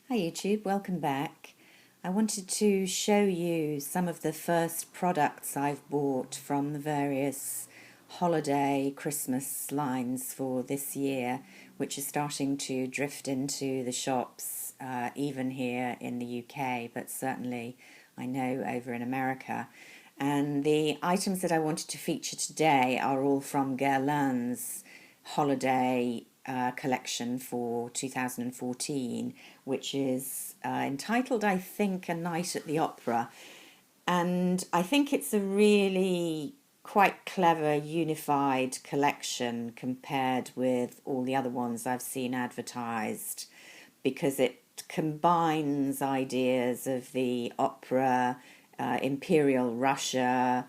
Hi YouTube, welcome back. I wanted to show you some of the first products I've bought from the various holiday Christmas lines for this year, which is starting to drift into the shops, even here in the UK, but certainly I know over in America. And the items that I wanted to feature today are all from Guerlain's holiday collection for 2014, which is entitled, I think, A Night at the Opera. And I think it's a really quite clever, unified collection compared with all the other ones I've seen advertised, because it combines ideas of the opera, Imperial Russia,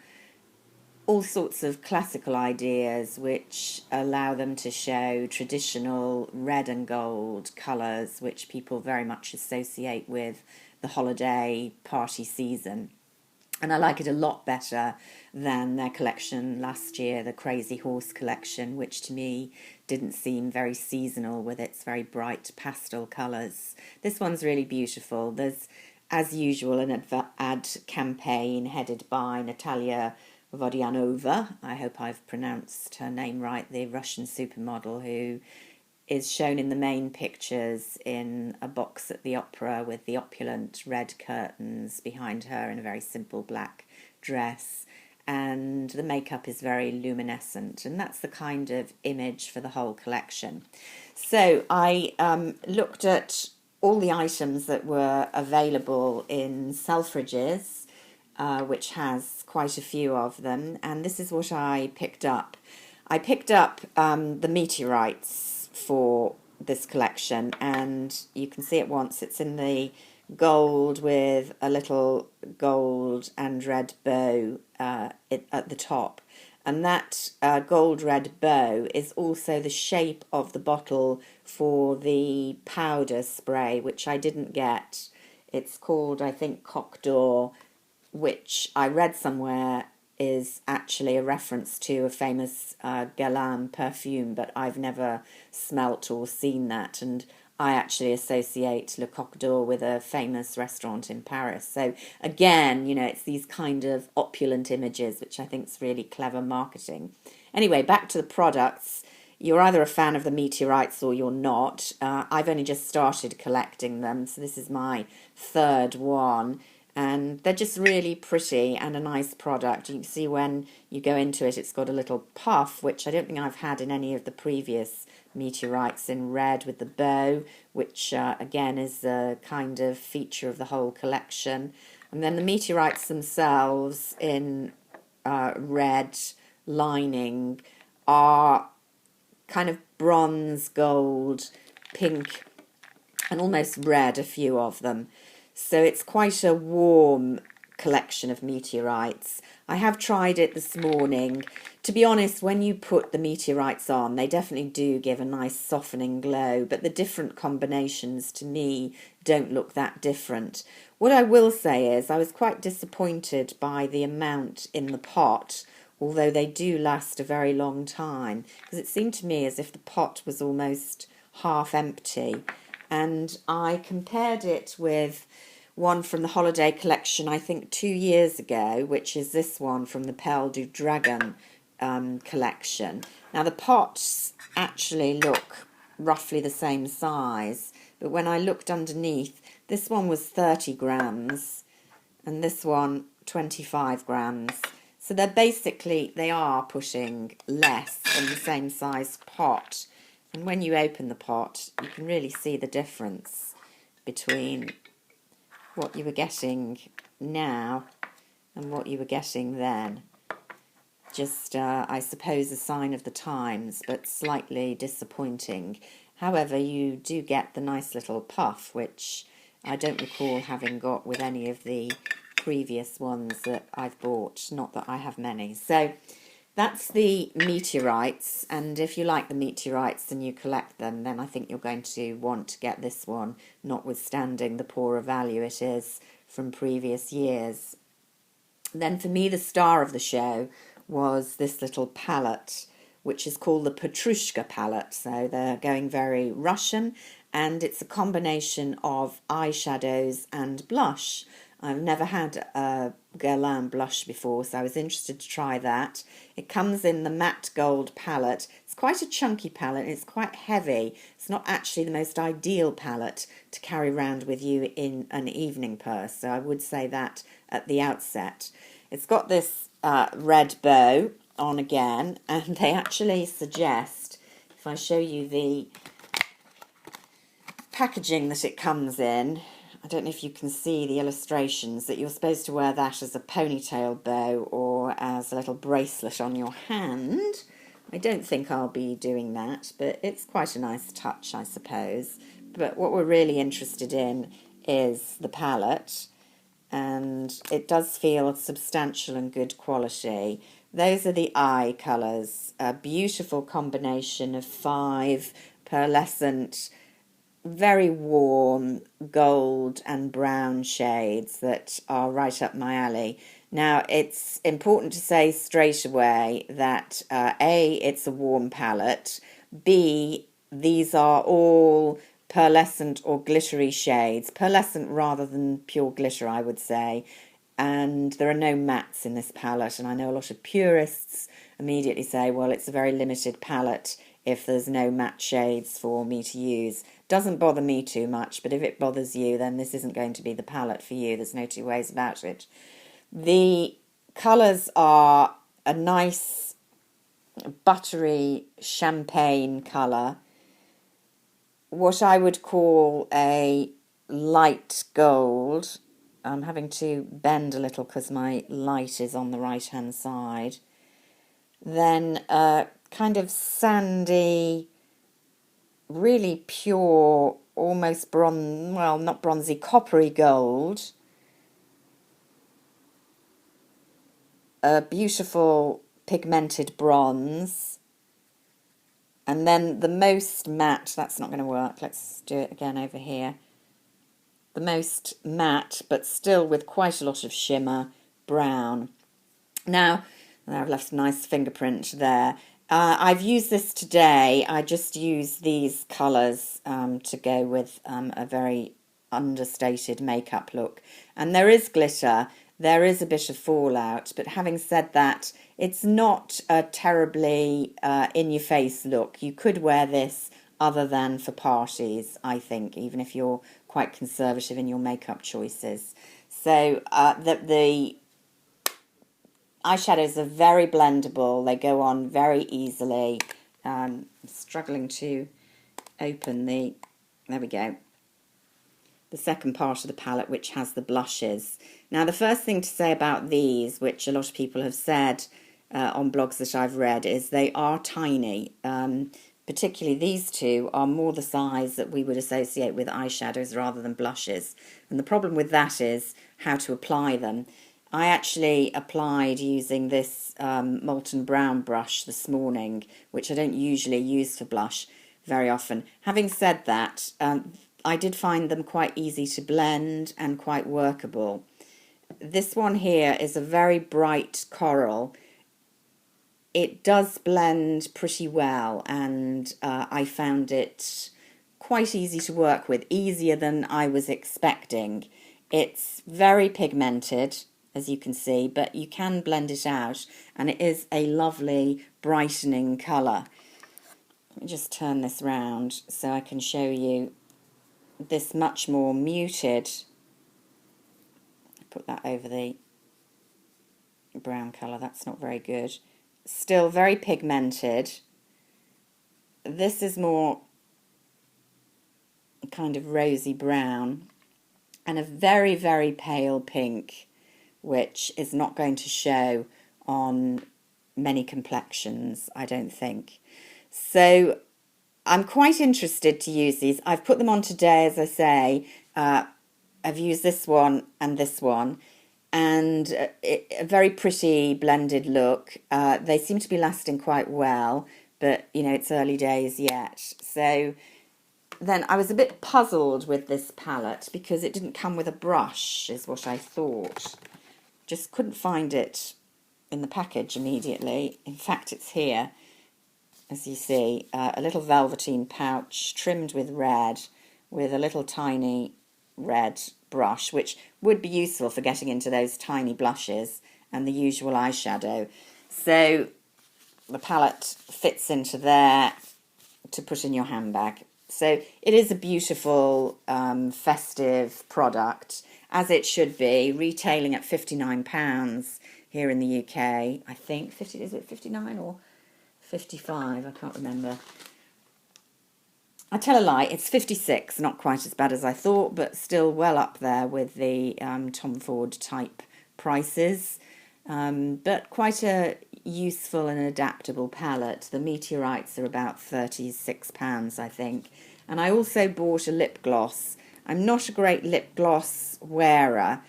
all sorts of classical ideas which allow them to show traditional red and gold colours which people very much associate with the holiday party season. And I like it a lot better than their collection last year, the Crazy Horse collection, which to me didn't seem very seasonal with its very bright pastel colours. This one's really beautiful. There's, as usual, an ad campaign headed by Natalia Vodianova. I hope I've pronounced her name right, the Russian supermodel who is shown in the main pictures in a box at the opera with the opulent red curtains behind her in a very simple black dress. And the makeup is very luminescent, and that's the kind of image for the whole collection. So I looked at all the items that were available in Selfridges, which has quite a few of them, and this is what I picked up. I picked up the Meteorites for this collection, and you can see at once it's in the gold with a little gold and red bow at the top, and that gold red bow is also the shape of the bottle for the powder spray, which I didn't get. It's called, I think, Coq d'Or, which I read somewhere is actually a reference to a famous Guerlain perfume, but I've never smelt or seen that, and I actually associate Le Coq d'Or with a famous restaurant in Paris. So again, it's these kind of opulent images, which I think is really clever marketing. Anyway, back to the products. You're either a fan of the Meteorites or you're not. I've only just started collecting them, so this is my third one. And they're just really pretty and a nice product. You can see when you go into it, it's got a little puff, which I don't think I've had in any of the previous Meteorites, in red with the bow, which again is a kind of feature of the whole collection. And then the Meteorites themselves in red lining are kind of bronze, gold, pink, and almost red, a few of them. So it's quite a warm collection of Meteorites. I have tried it this morning. To be honest, when you put the Meteorites on, they definitely do give a nice softening glow, but the different combinations to me don't look that different. What I will say is I was quite disappointed by the amount in the pot, although they do last a very long time, because it seemed to me as if the pot was almost half empty. And I compared it with one from the holiday collection, I think 2 years ago, which is this one from the Perles D'Etoile collection. Now the pots actually look roughly the same size, but when I looked underneath, this one was 30 grams and this one 25 grams. So they are putting less in the same size pot. And when you open the pot, you can really see the difference between what you were getting now and what you were getting then. Just, I suppose, a sign of the times, but slightly disappointing. However, you do get the nice little puff, which I don't recall having got with any of the previous ones that I've bought. Not that I have many. So that's the Meteorites, and if you like the Meteorites and you collect them, then I think you're going to want to get this one, notwithstanding the poorer value it is from previous years. Then for me, the star of the show was this little palette, which is called the Petrouchka palette. So they're going very Russian, and it's a combination of eyeshadows and blush. I've never had a Guerlain blush before, so I was interested to try that. It comes in the matte gold palette. It's quite a chunky palette, it's quite heavy. It's not actually the most ideal palette to carry around with you in an evening purse, so I would say that at the outset. It's got this red bow on again, and they actually suggest, if I show you the packaging that it comes in, I don't know if you can see the illustrations, that you're supposed to wear that as a ponytail bow or as a little bracelet on your hand. I don't think I'll be doing that, but it's quite a nice touch, I suppose. But what we're really interested in is the palette, and it does feel substantial and good quality. Those are the eye colours, a beautiful combination of 5 pearlescent, very warm gold and brown shades that are right up my alley. Now, it's important to say straight away that A, it's a warm palette, B, these are all pearlescent or glittery shades, pearlescent rather than pure glitter, I would say, and there are no mattes in this palette, and I know a lot of purists immediately say, well, it's a very limited palette if there's no matte shades for me to use. Doesn't bother me too much, but if it bothers you, then this isn't going to be the palette for you. There's no two ways about it. The colours are a nice buttery champagne colour, what I would call a light gold. I'm having to bend a little because my light is on the right-hand side. Then kind of sandy, really pure, almost bronze, well, not bronzy, coppery gold. A beautiful pigmented bronze. And then the most matte, that's not going to work, let's do it again over here. The most matte, but still with quite a lot of shimmer, brown. Now, I've left a nice fingerprint there. I've used this today. I just use these colours to go with a very understated makeup look. And there is glitter, there is a bit of fallout, but having said that, it's not a terribly in-your-face look. You could wear this other than for parties, I think, even if you're quite conservative in your makeup choices. So the eyeshadows are very blendable. They go on very easily. I'm struggling to open the, there we go, the second part of the palette, which has the blushes. Now, the first thing to say about these, which a lot of people have said on blogs that I've read, is they are tiny. Particularly these two are more the size that we would associate with eyeshadows rather than blushes. And the problem with that is how to apply them. I actually applied using this molten brown brush this morning, which I don't usually use for blush very often. Having said that, I did find them quite easy to blend and quite workable. This one here is a very bright coral. It does blend pretty well, and I found it quite easy to work with, easier than I was expecting. It's very pigmented, as you can see, but you can blend it out, and it is a lovely brightening colour. Let me just turn this round so I can show you this much more muted. Put that over the brown colour, that's not very good. Still very pigmented. This is more kind of rosy brown, and a very, very pale pink, which is not going to show on many complexions, I don't think. So I'm quite interested to use these. I've put them on today, as I say. I've used this one and this one, and a very pretty blended look. They seem to be lasting quite well, but you know, it's early days yet. So then I was a bit puzzled with this palette because it didn't come with a brush, is what I thought. Just couldn't find it in the package immediately. In fact, it's here, as you see, a little velveteen pouch trimmed with red. with a little tiny red brush, which would be useful for getting into those tiny blushes and the usual eyeshadow. So the palette fits into there to put in your handbag. So it is a beautiful festive product, as it should be, retailing at £59 here in the UK. I think, is it 59 or 55? I can't remember. I tell a lie, it's 56, not quite as bad as I thought, but still well up there with the Tom Ford type prices. But quite a useful and adaptable palette. The Meteorites are about £36, I think. And I also bought a lip gloss. I'm not a great lip gloss wearer,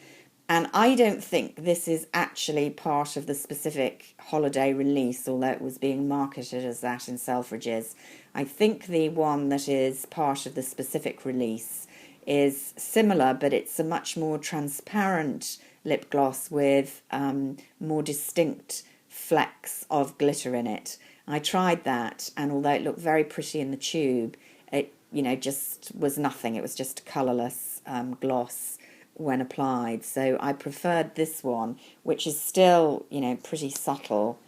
and I don't think this is actually part of the specific holiday release, although it was being marketed as that in Selfridges. I think the one that is part of the specific release is similar, but it's a much more transparent lip gloss with more distinct flecks of glitter in it. I tried that, and although it looked very pretty in the tube, it just was nothing. It was just a colourless gloss when applied. So I preferred this one, which is still, pretty subtle.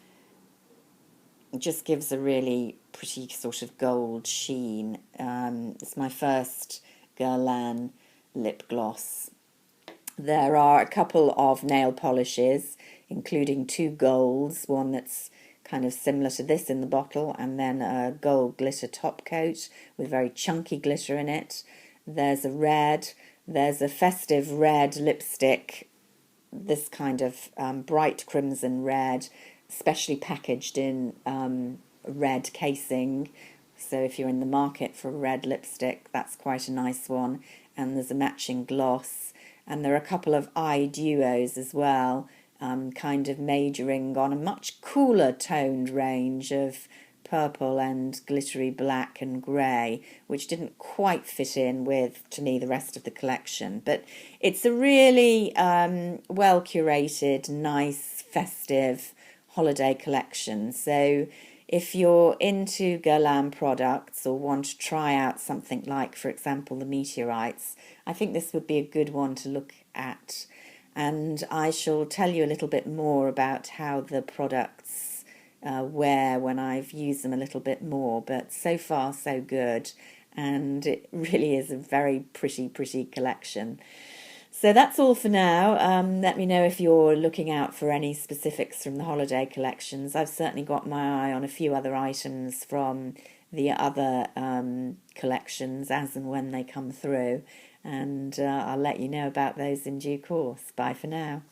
It just gives a really pretty sort of gold sheen. It's my first Guerlain lip gloss. There are a couple of nail polishes, including 2 golds, one that's kind of similar to this in the bottle, and then a gold glitter top coat with very chunky glitter in it. There's a red, there's a festive red lipstick, this kind of bright crimson red, specially packaged in red casing. So if you're in the market for a red lipstick, that's quite a nice one. And there's a matching gloss. And there are a couple of eye duos as well, kind of majoring on a much cooler toned range of purple and glittery black and grey, which didn't quite fit in with, to me, the rest of the collection. But it's a really well curated, nice, festive holiday collection. So if you're into Guerlain products or want to try out something like, for example, the Meteorites, I think this would be a good one to look at. And I shall tell you a little bit more about how the products wear when I've used them a little bit more. But so far, so good. And it really is a very pretty collection. So that's all for now. Let me know if you're looking out for any specifics from the holiday collections. I've certainly got my eye on a few other items from the other collections as and when they come through. And I'll let you know about those in due course. Bye for now.